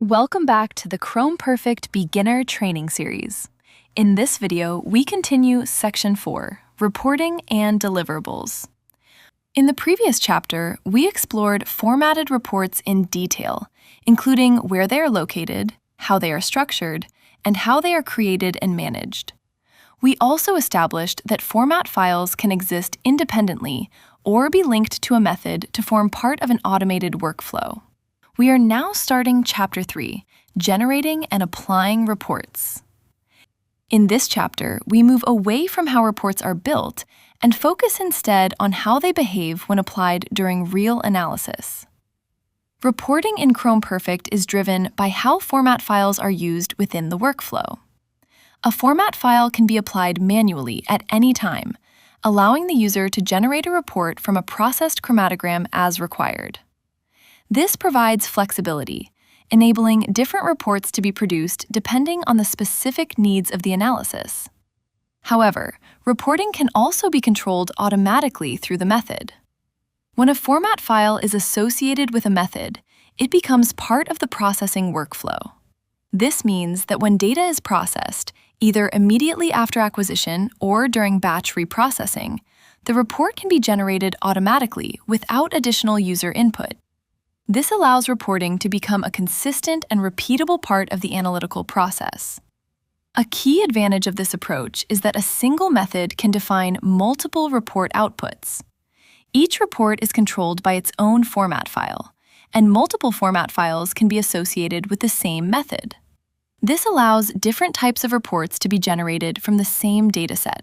Welcome back to the Chromperfect Beginner Training Series. In this video, we continue Section 4, Reporting and Deliverables. In the previous chapter, we explored formatted reports in detail, including where they are located, how they are structured, and how they are created and managed. We also established that format files can exist independently or be linked to a method to form part of an automated workflow. We are now starting Chapter 3, Generating and Applying Reports. In this chapter, we move away from how reports are built and focus instead on how they behave when applied during real analysis. Reporting in Chromperfect is driven by how format files are used within the workflow. A format file can be applied manually at any time, allowing the user to generate a report from a processed chromatogram as required. This provides flexibility, enabling different reports to be produced depending on the specific needs of the analysis. However, reporting can also be controlled automatically through the method. When a format file is associated with a method, it becomes part of the processing workflow. This means that when data is processed, either immediately after acquisition or during batch reprocessing, the report can be generated automatically without additional user input. This allows reporting to become a consistent and repeatable part of the analytical process. A key advantage of this approach is that a single method can define multiple report outputs. Each report is controlled by its own format file, and multiple format files can be associated with the same method. This allows different types of reports to be generated from the same dataset.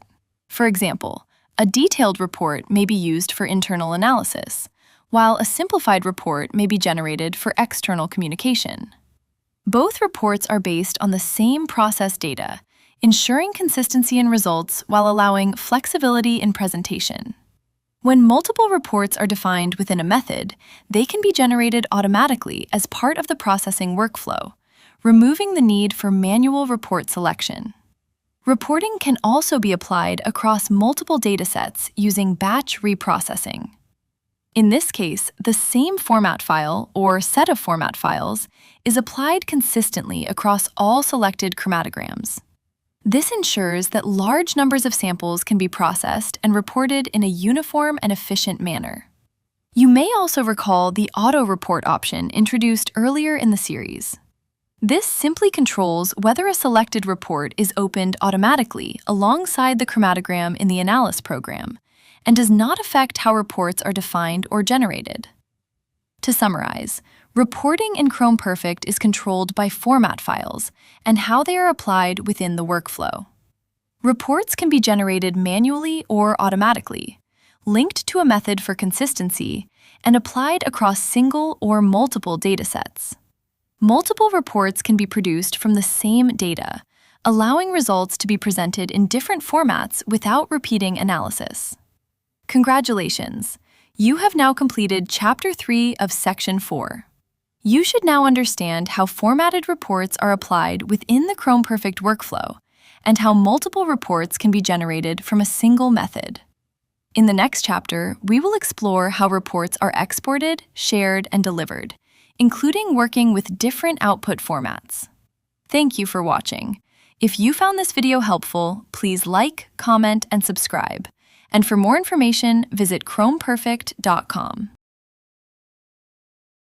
For example, a detailed report may be used for internal analysis, while a simplified report may be generated for external communication. Both reports are based on the same process data, ensuring consistency in results while allowing flexibility in presentation. When multiple reports are defined within a method, they can be generated automatically as part of the processing workflow, removing the need for manual report selection. Reporting can also be applied across multiple datasets using batch reprocessing. In this case, the same format file, or set of format files, is applied consistently across all selected chromatograms. This ensures that large numbers of samples can be processed and reported in a uniform and efficient manner. You may also recall the auto report option introduced earlier in the series. This simply controls whether a selected report is opened automatically alongside the chromatogram in the analysis program, and does not affect how reports are defined or generated. To summarize, reporting in Chromperfect is controlled by format files and how they are applied within the workflow. Reports can be generated manually or automatically, linked to a method for consistency, and applied across single or multiple datasets. Multiple reports can be produced from the same data, allowing results to be presented in different formats without repeating analysis. Congratulations! You have now completed Chapter 3 of Section 4. You should now understand how formatted reports are applied within the Chromperfect workflow and how multiple reports can be generated from a single method. In the next chapter, we will explore how reports are exported, shared, and delivered, including working with different output formats. Thank you for watching. If you found this video helpful, please like, comment, and subscribe. And for more information, visit chromeperfect.com.